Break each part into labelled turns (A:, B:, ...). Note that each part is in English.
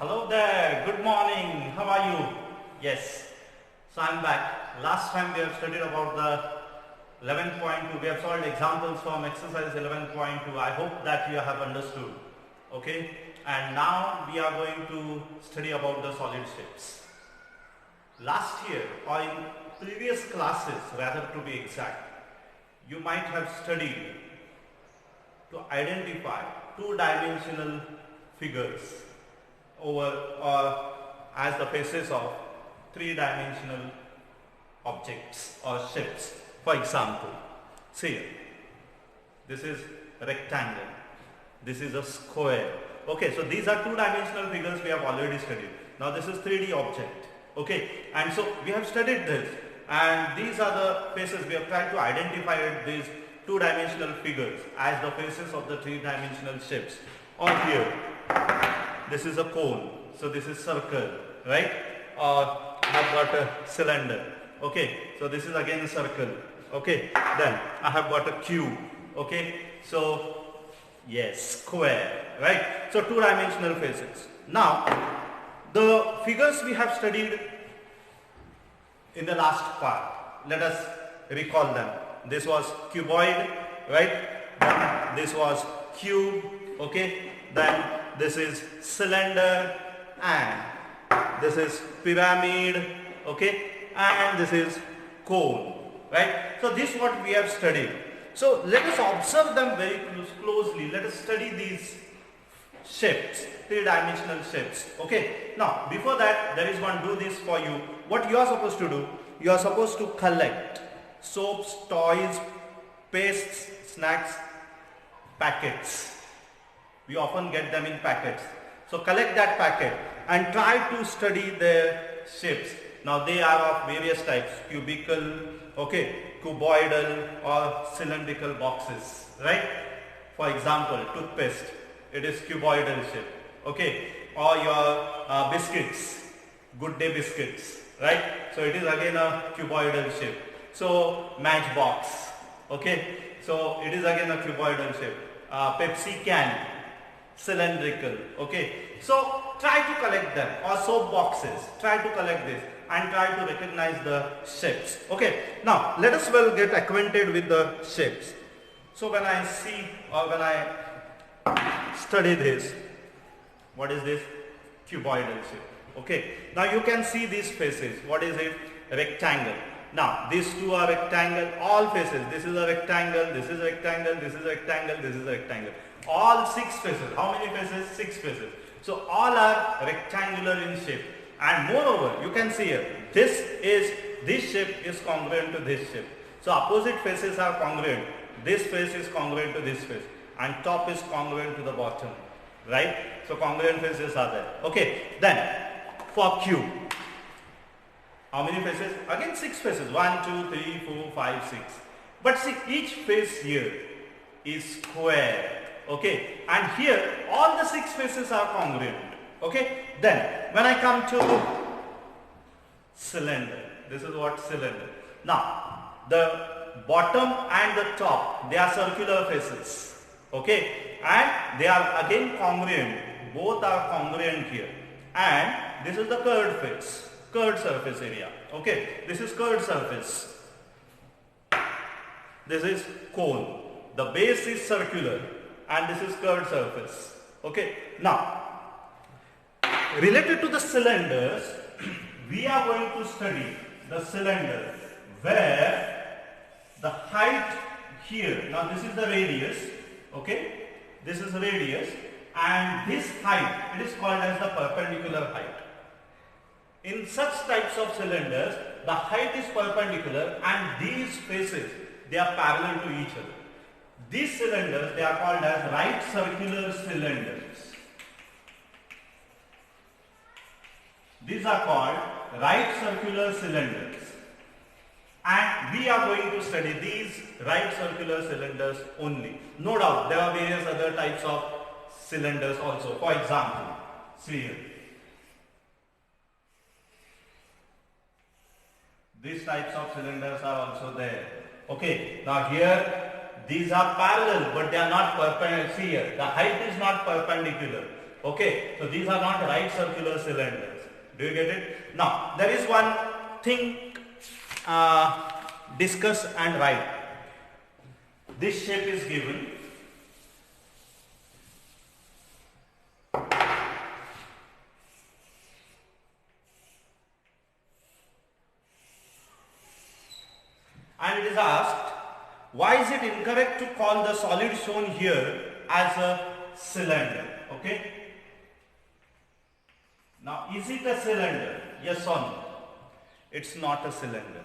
A: Hello there, good morning, how are you? Yes, so I'm back. Last time we have studied about the 11.2, we have solved examples from exercise 11.2. I hope that you have understood, okay? And now we are going to study about the solid shapes. Last year or in previous classes, rather to be exact, you might have studied to identify two-dimensional figures over or as the faces of three-dimensional objects or shapes. For example, see here, this is a rectangle, this is a square. Okay, so these are two-dimensional figures we have already studied. Now this is 3D object. Okay, and so we have studied this, and these are the faces. We have tried to identify these two-dimensional figures as the faces of the three-dimensional shapes. Or here, this is a cone, so this is circle, right? Or I have got a cylinder. Okay, so this is again a circle. Okay, then I have got a cube. Okay, so yes, square, right? So two-dimensional faces. Now the figures we have studied in the last part, let us recall them. This was cuboid, right? Then this was cube, okay? Then this is cylinder, and this is pyramid, okay? And this is cone, right? So this is what we have studied. So let us observe them very closely. Let us study these shapes, three-dimensional shapes. Okay, now before that there is one do this for you. What you are supposed to do, you are supposed to collect soaps, toys, pastes, snacks, packets. We often get them in packets. So collect that packet and try to study their shapes. Now they are of various types, cubical, okay, cuboidal or cylindrical boxes, right? For example, toothpaste, it is cuboidal shape, okay? Or your biscuits, Good Day biscuits, right? So it is again a cuboidal shape. So matchbox, okay? So it is again a cuboidal shape. Pepsi can, cylindrical, okay? So try to collect them, or soap boxes, try to collect this and try to recognize the shapes, okay? Now let us well get acquainted with the shapes. So when I see or when I study this, what is this? Cuboidal shape, okay? Now you can see these faces. What is it? Rectangle. Now these two are rectangle, all faces. This is a rectangle, this is a rectangle, this is a rectangle, this is a rectangle. All six faces. How many faces? Six faces. So all are rectangular in shape. And moreover, you can see here, this shape is congruent to this shape. So opposite faces are congruent. This face is congruent to this face, and top is congruent to the bottom, right? So congruent faces are there. Okay, then for cube, how many faces? Again 6 faces. 1, 2, 3, 4, 5, 6. But see, each face here is square. Okay, and here all the 6 faces are congruent. Okay, then when I come to cylinder, this is what cylinder. Now the bottom and the top, they are circular faces. Okay, and they are again congruent. Both are congruent here. And this is the curved face, curved surface area. Okay, this is curved surface. This is cone. The base is circular and this is curved surface. Okay, now related to the cylinders, we are going to study the cylinder where the height here, now this is the radius, okay, this is radius, and this height, it is called as the perpendicular height. In such types of cylinders, the height is perpendicular and these faces, they are parallel to each other. These cylinders, they are called as right circular cylinders. These are called right circular cylinders. And we are going to study these right circular cylinders only. No doubt, there are various other types of cylinders also. For example, see here. These types of cylinders are also there. Okay, now here these are parallel but they are not perpendicular. See here, the height is not perpendicular Okay, so these are not right circular cylinders. Do you get it? Now, there is one thing, discuss and write. This shape is given. And it is asked, why is it incorrect to call the solid shown here as a cylinder? Okay. Now, is it a cylinder? Yes or no? It's not a cylinder.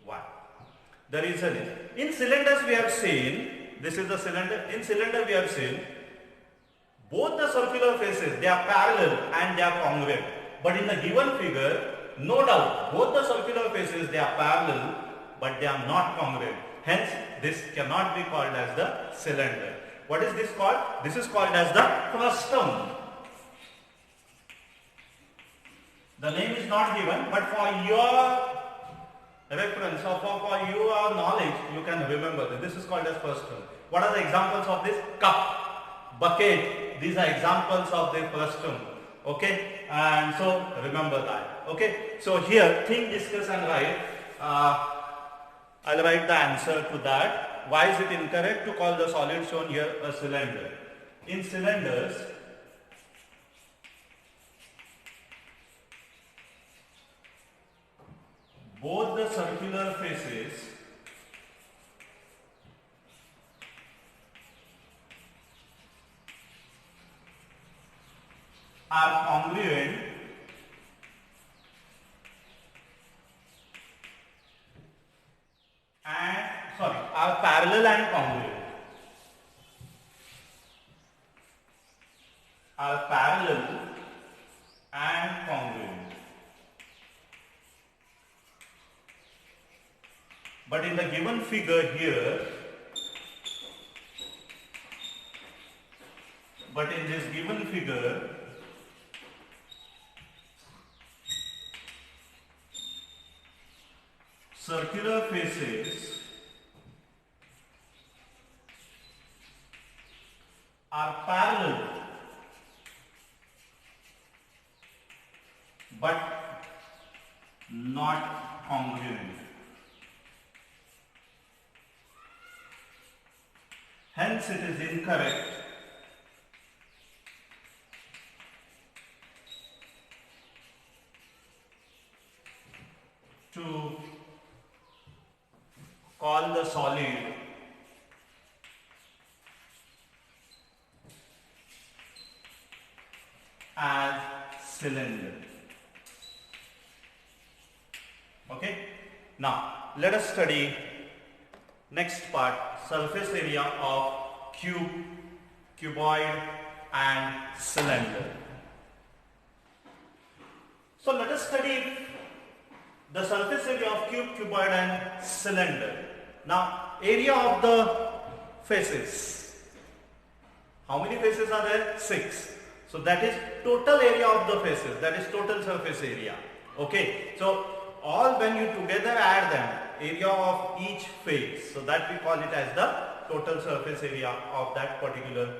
A: Why? The reason is, in cylinders we have seen, this is the cylinder, in cylinder we have seen, both the circular faces, they are parallel and they are congruent. But in the given figure, no doubt, both the circular faces, they are parallel, but they are not congruent. Hence, this cannot be called as the cylinder. What is this called? This is called as the frustum. The name is not given, but for your reference or for your knowledge, you can remember this. This is called as frustum. What are the examples of this? Cup, bucket. These are examples of the frustum. Okay, and so remember that. Okay, so here, think, discuss, and write. I'll write the answer to that. Why is it incorrect to call the solid shown here a cylinder? In cylinders, both the circular faces are congruent and are parallel and congruent. Are parallel and congruent. But in the given figure here, circular faces are parallel but not congruent. Hence, it is incorrect to call the solid as cylinder. Okay. Now, let us study next part, surface area of cube, cuboid and cylinder. So let us study the surface area of cube, cuboid and cylinder. Now, area of the faces. How many faces are there? 6. So that is total area of the faces, that is total surface area. Okay. So all when you together add them, area of each face, so that we call it as the total surface area of that particular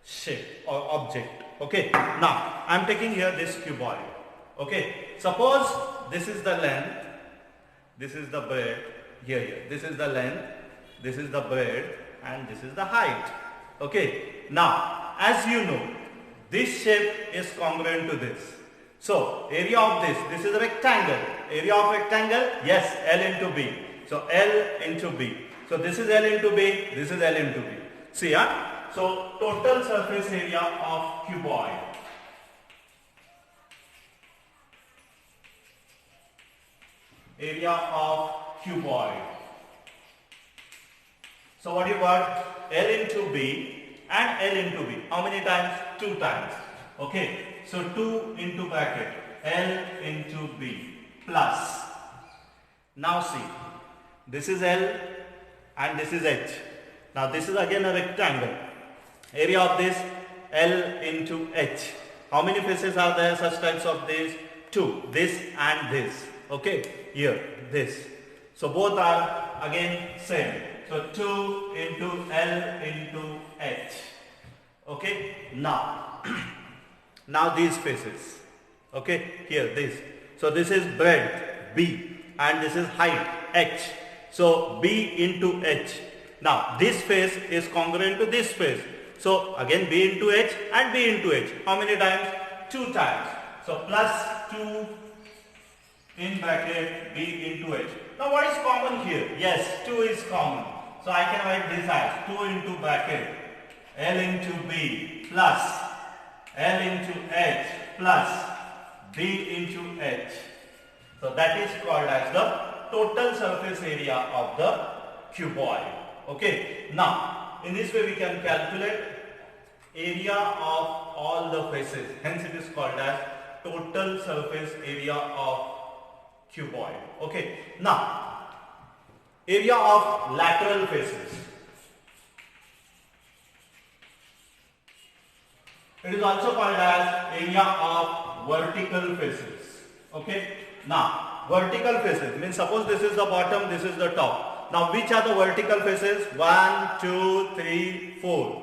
A: shape or object. Okay. Now, I am taking here this cuboid. Okay. Suppose this is the length, this is the breadth, here. This is the length, this is the breadth and this is the height. Okay. Now, as you know, this shape is congruent to this. So, area of this is a rectangle. Area of rectangle, yes, L into B. So, L into B. So, this is L into B, this is L into B. See, so total surface area of cuboid. Area of cuboid. So, what you got? L into B and L into B. How many times? 2 times. Okay. So, 2 into bracket L into B plus. Now see, this is L and this is H. Now this is again a rectangle. Area of this L into H. How many faces are there such types of this? 2. This and this. Okay. Here, this. So both are again same. So 2 into L into H. Okay. Now Now these faces, okay, here this. So this is breadth B and this is height H. So B into H. Now this face is congruent to this face. So again B into H and B into H. How many times? 2 times. So plus 2 in bracket B into H. Now what is common here? Yes, 2 is common. So I can write this as 2 into bracket L into B plus L into H plus B into H. So that is called as the total surface area of the cuboid. Okay. Now in this way we can calculate area of all the faces. Hence it is called as total surface area of cuboid. Okay. Now area of lateral faces. It is also called as area of vertical faces. Okay. Now vertical faces means suppose this is the bottom, this is the top. Now which are the vertical faces? 1, 2, 3, 4.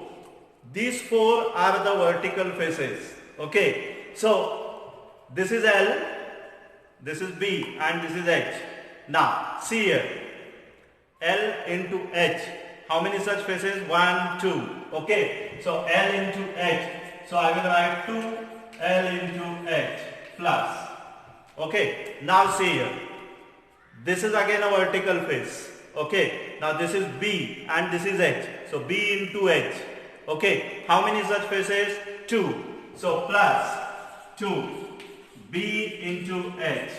A: These 4 are the vertical faces. Okay. So this is L, this is B and this is H. Now see here, L into H. How many such faces? 1, 2. Okay. So L into H. So I will write 2 L into H plus. Okay. Now see here. This is again a vertical face. Okay. Now this is B and this is H. So B into H. Okay. How many such faces? 2. So plus 2 B into H.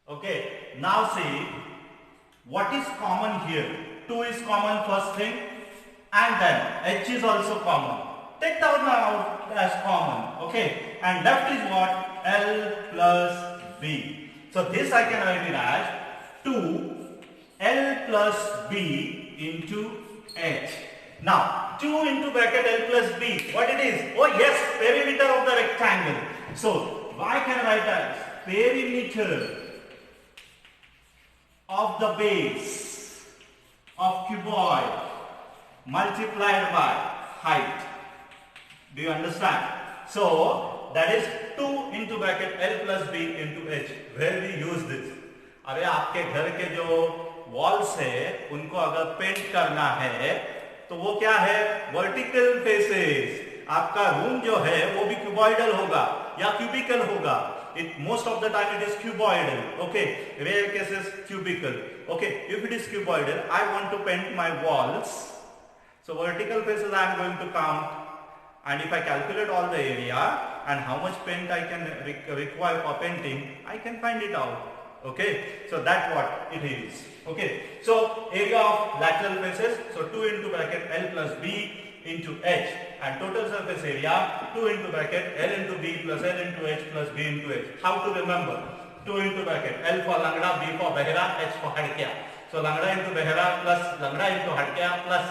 A: Okay. Now see what is common here. 2 is common first thing and then H is also common. Take that out as common. Okay. And left is what? L plus B. So this I can write it as 2 L plus B into H. Now 2 into bracket L plus B. What it is? Oh yes, perimeter of the rectangle. So I can write as perimeter of the base of cuboid multiplied by height. Do you understand? So that is 2 into bracket L plus B into H. Where we use this? अरे आपके घर के जो walls है उनको अगर paint करना है तो वो क्या है? Vertical faces. आपका रूम जो है वो भी क्यूबॉइडल होगा या क्यूबिकल होगा. Most of the time it is cuboidal. Okay. Rare cases cubical. Okay. If it is cuboidal, I want to paint my walls. So vertical faces I am going to count. And if I calculate all the area and how much paint I can require for painting, I can find it out. Okay. So that's what it is. Okay. So area of lateral faces. So 2 into bracket L plus B into H, and total surface area 2 into bracket L into B plus L into H plus B into H. How to remember? 2 into bracket L for Langda, B for Behra, H for Hadkya. So Langda into Behra plus Langda into Hadkya plus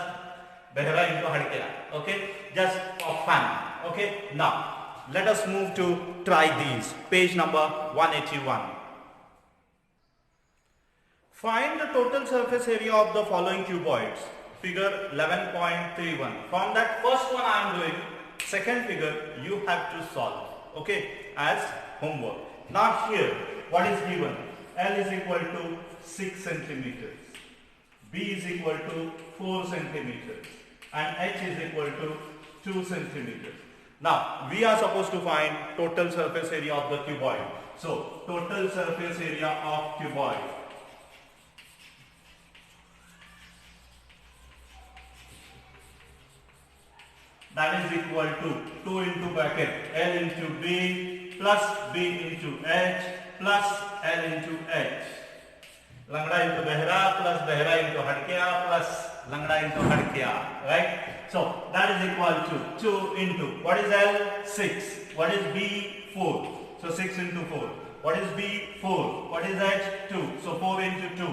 A: Behra into Hadkya. Okay, just for fun. Okay, now let us move to try these. Page number 181. Find the total surface area of the following cuboids. Figure 11.31. From that first one I am doing, second figure you have to solve. Okay, as homework. Now here, what is given? L is equal to 6 centimeters. B is equal to 4 centimeters. And H is equal to 2 centimeters. Now, we are supposed to find total surface area of the cuboid. So, total surface area of cuboid. That is equal to 2 into bracket L into B plus B into H plus L into H. Langda into Behra plus Behra into Hadkya plus Langda into Hadkya. Right? So that is equal to 2 into, what is L? 6. What is B? 4. So 6 into 4. What is B? 4. What is H? 2. So 4 into 2.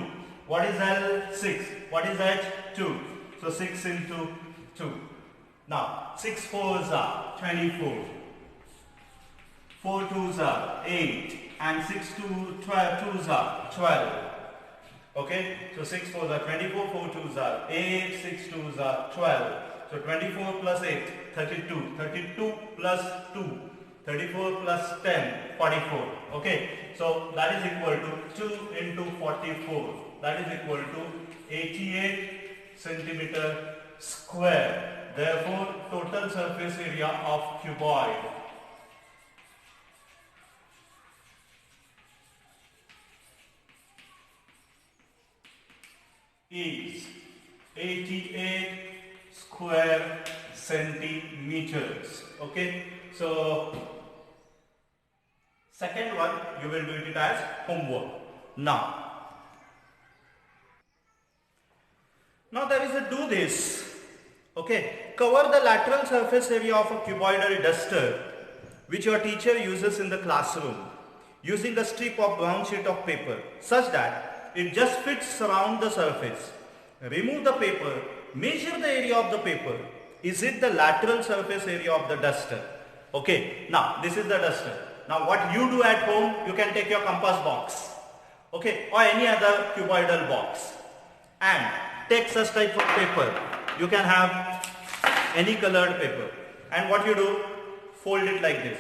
A: What is L? 6. What is H? 2. So 6 into 2. Now 6 4s are 24. 4 2s are 8. And 6 2s are 12. Okay, so 6 4s are 24, 4 2s are 8, 6 2s are 12. So 24 plus 8, 32. 32 plus 2, 34 plus 10, 44. Okay. So that is equal to 2 into 44. That is equal to 88 centimeter square. Therefore, total surface area of cuboid is 88 square centimeters. Okay. So second one, you will do it as homework. Now there is a do this. Okay, cover the lateral surface area of a cuboidal duster which your teacher uses in the classroom using a strip of brown sheet of paper such that it just fits around the surface. Remove the paper, measure the area of the paper. Is it the lateral surface area of the duster? Okay, now this is the duster. Now what you do at home, you can take your compass box, okay, or any other cuboidal box and take such type of paper. You can have any colored paper, and what you do, fold it like this.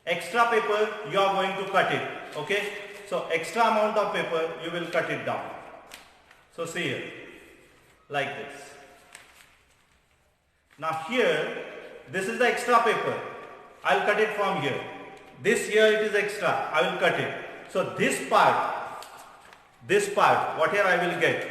A: Extra paper you are going to cut it, okay. So extra amount of paper you will cut it down. So see here, like this. Now here, this is the extra paper. I will cut it from here. This here it is extra, I will cut it. So this part, what here I will get?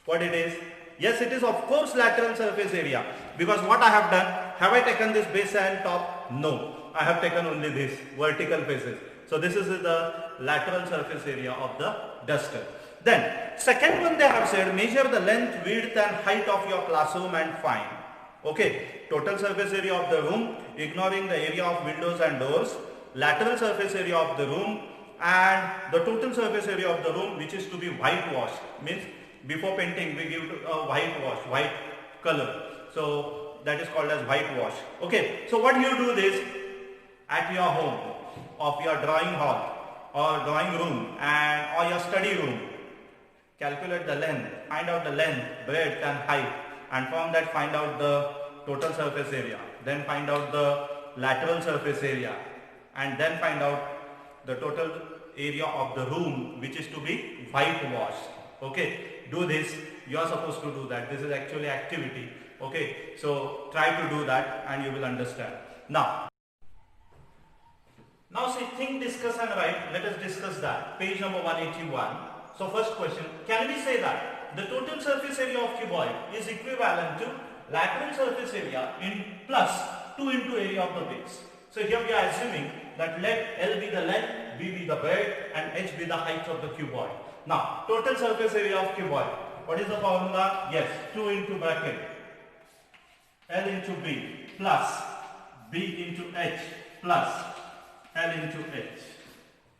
A: What it is? Yes, it is of course lateral surface area, because what I have done, have I taken this base and top? No, I have taken only this vertical faces. So this is the lateral surface area of the duster. Then second one they have said, measure the length, width and height of your classroom and find. Okay, total surface area of the room, ignoring the area of windows and doors, lateral surface area of the room, and the total surface area of the room which is to be whitewashed. Means before painting we give a whitewash, white color. So that is called as whitewash. Okay, so what you do this at your home, of your drawing hall or drawing room and or your study room. Calculate the length, find out the length, breadth and height, and from that find out the total surface area. Then find out the lateral surface area, and then find out the total area of the room which is to be whitewashed. Okay, do this. You are supposed to do that. This is actually activity. Okay, so try to do that and you will understand. Now see, think, discuss and write. Let us discuss that. Page number 181. So first question, can we say that the total surface area of cuboid is equivalent to lateral surface area in plus 2 into area of the base? So here we are assuming that let L be the length, B be the breadth and H be the height of the cuboid. Now total surface area of cuboid, what is the formula? Yes, 2 into bracket L into B plus B into H plus L into H.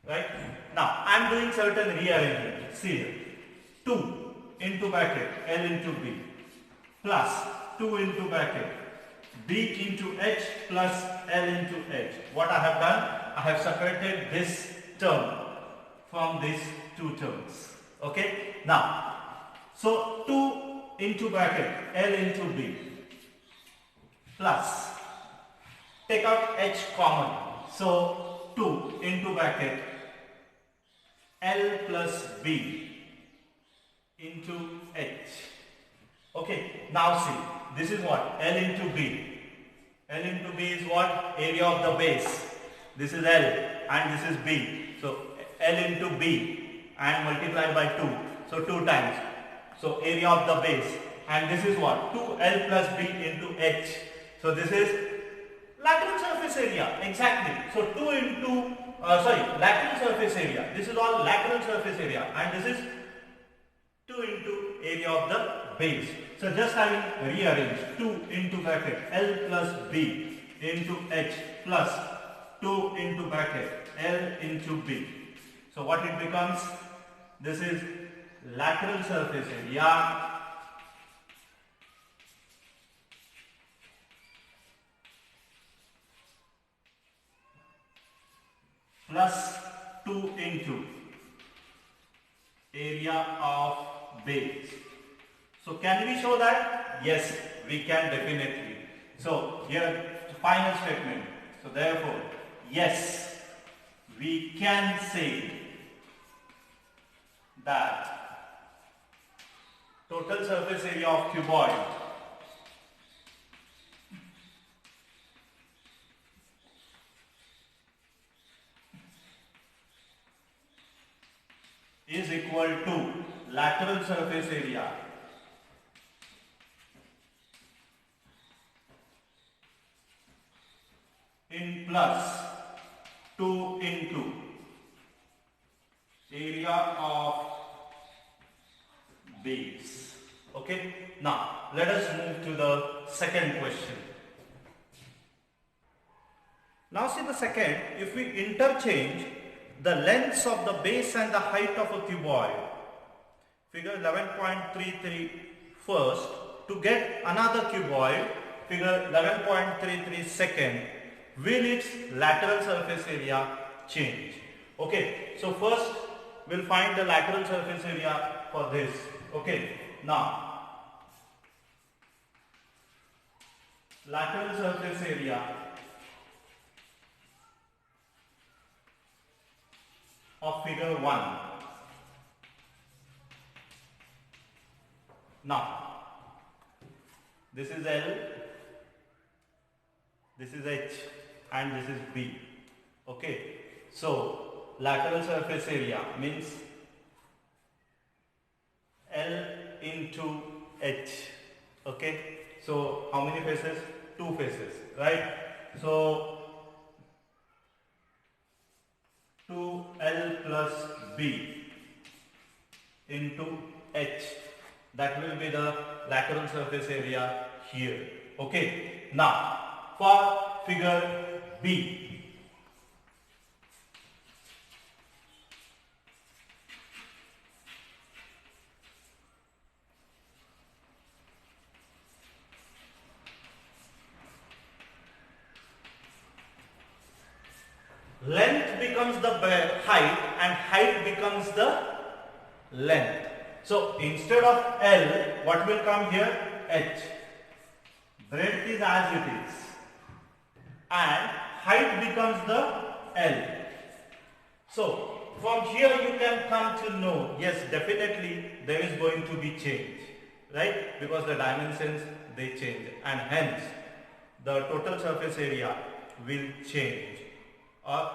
A: Right? Now I am doing certain rearrangement. See here, 2 into bracket L into B plus 2 into bracket B into H plus L into H. What I have done, I have separated this term from these two terms. Okay? Now, so 2 into bracket L into B plus, take out H common. So 2 into bracket L plus B into H. Okay, now see, this is what? L into B. L into B is what? Area of the base. This is L and this is B. So L into B and multiplied by 2. So 2 times. So area of the base. And this is what? 2L plus B into H. So this is lateral surface area. Exactly. So 2 into lateral surface area. This is all lateral surface area, and this is 2 into area of the base. So just I will rearrange 2 into bracket L plus B into H plus 2 into bracket L into B. So what it becomes? This is lateral surface area plus 2 into area of base. So can we show that? Yes, we can definitely. So here final statement. So therefore, yes, we can say that total surface area of cuboid is equal to lateral surface area in plus 2 into area of base. Okay. Now let us move to the second question. Now see the second, if we interchange the lengths of the base and the height of a cuboid, figure 11.33 first, to get another cuboid, figure 11.33 second, will its lateral surface area change? Okay, so first we'll find the lateral surface area for this. Okay, now lateral surface area of figure 1. Now this is L, this is H, and this is B. Okay, so lateral surface area means L into H. Okay, so how many faces? 2 faces, right? So 2L plus B into H, that will be the lateral surface area here. Okay, now for figure B, length becomes the height and height becomes the length. So instead of L, what will come here? H. Breadth is as it is and height becomes the L. So from here you can come to know, yes, definitely there is going to be change, right? Because the dimensions, they change, and hence the total surface area will change.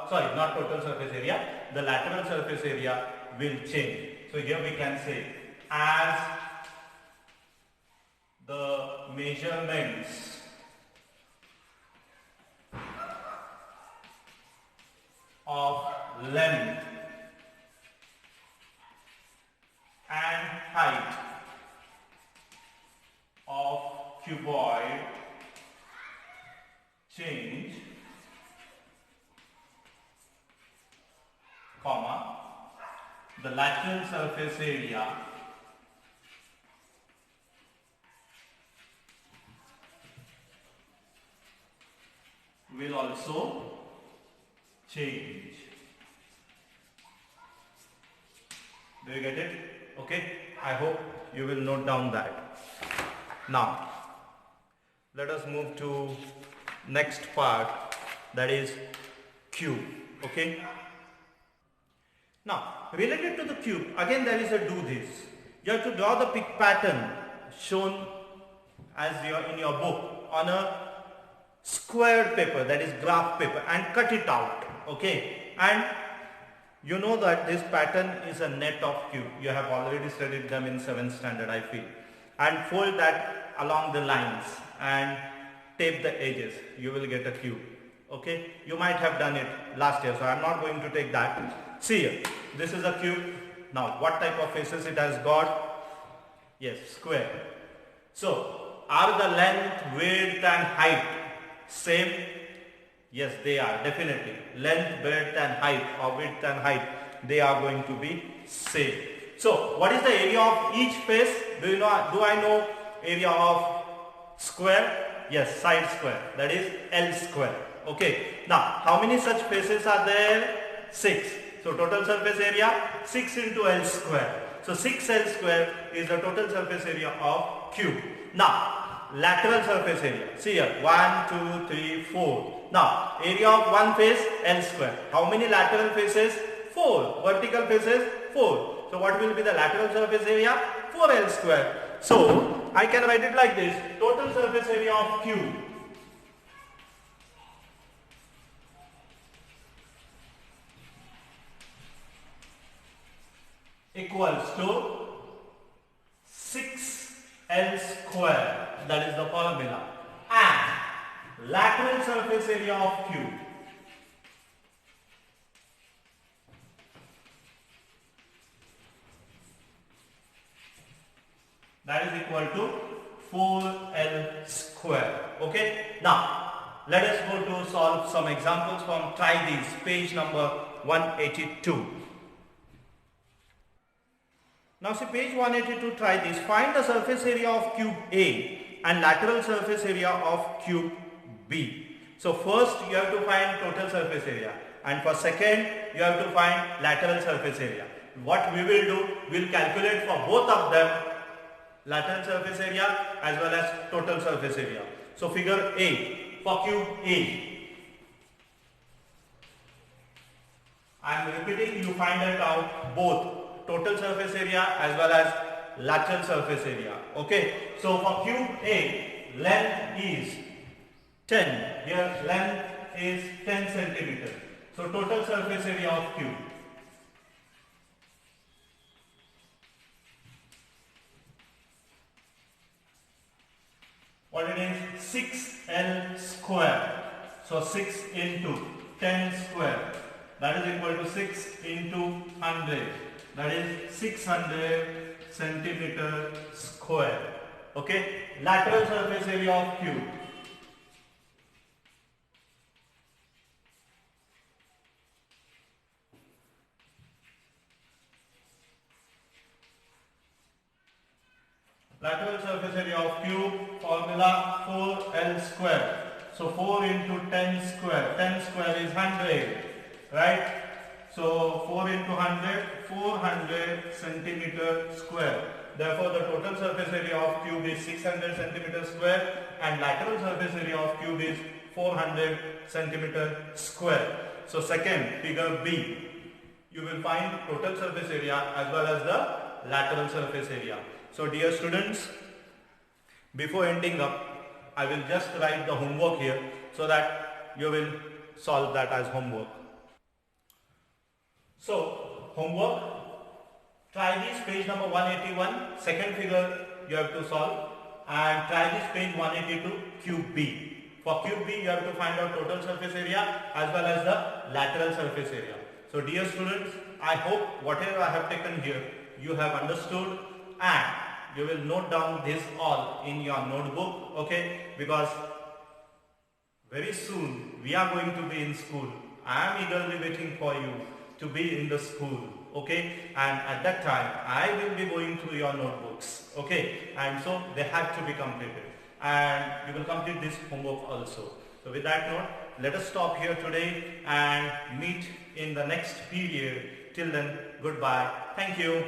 A: Sorry, not total surface area, the lateral surface area will change. So here we can say, as the measurements of length and height of cuboid change, comma, the lateral surface area will also change. Do you get it? Okay, I hope you will note down that. Now let us move to next part, that is cube. Okay, now related to the cube, again there is a do this. You have to draw the pick pattern shown as in your book on a squared paper, that is graph paper, and cut it out. Okay, and you know that this pattern is a net of cube. You have already studied them in 7th standard, I feel. And fold that along the lines and tape the edges. You will get a cube. Okay, you might have done it last year, so I am not going to take that. See here, this is a cube. Now what type of faces it has got? Yes, square. So are the length, width and height same? Yes, they are, definitely. Length, breadth and height, or width and height, they are going to be same. So what is the area of each face? Do you know? Do I know area of square? Yes, side square, that is L square. Okay, now how many such faces are there? 6. So total surface area 6 into L square. So 6L square is the total surface area of cube. Now lateral surface area. See here, 1, 2, 3, 4. Now, area of one face, L square. How many lateral faces? 4. Vertical faces, 4. So what will be the lateral surface area? 4L square. So, I can write it like this. Total surface area of cube equals to 6L square. That is the formula. And lateral surface area of cube that is equal to 4L square. Okay. Now, let us go to solve some examples from Try These, page number 182. Now see page 182, try this. Find the surface area of cube A and lateral surface area of cube B. So first you have to find total surface area, and for second you have to find lateral surface area. What we will do, we will calculate for both of them lateral surface area as well as total surface area. So figure A, for cube A, I am repeating, you find it out both total surface area as well as lateral surface area. Okay, so for cube A, length is 10. Here length is 10 centimeters. So total surface area of cube what it is? 6L square. So 6 into 10 square, that is equal to 6 into 100. That is 600 centimeter square. Okay, lateral surface area of cube lateral surface area of cube formula 4L square. So 4 into 10 square. 10 square is 100, right? So 4 into 100, 400 centimeter square. Therefore, the total surface area of cube is 600 centimeter square and lateral surface area of cube is 400 centimeter square. So second, figure B, you will find total surface area as well as the lateral surface area. So dear students, before ending up, I will just write the homework here so that you will solve that as homework. So, homework, try this page number 181, second figure you have to solve, and try this page 182, cube B. For cube B, you have to find out total surface area as well as the lateral surface area. So dear students, I hope whatever I have taken here, you have understood, and you will note down this all in your notebook, okay, because very soon we are going to be in school. I am eagerly waiting for you to be in the school, okay, and at that time I will be going through your notebooks, okay, and so they have to be completed, and you will complete this homework also. So with that note, let us stop here today and meet in the next period. Till then, goodbye. Thank you.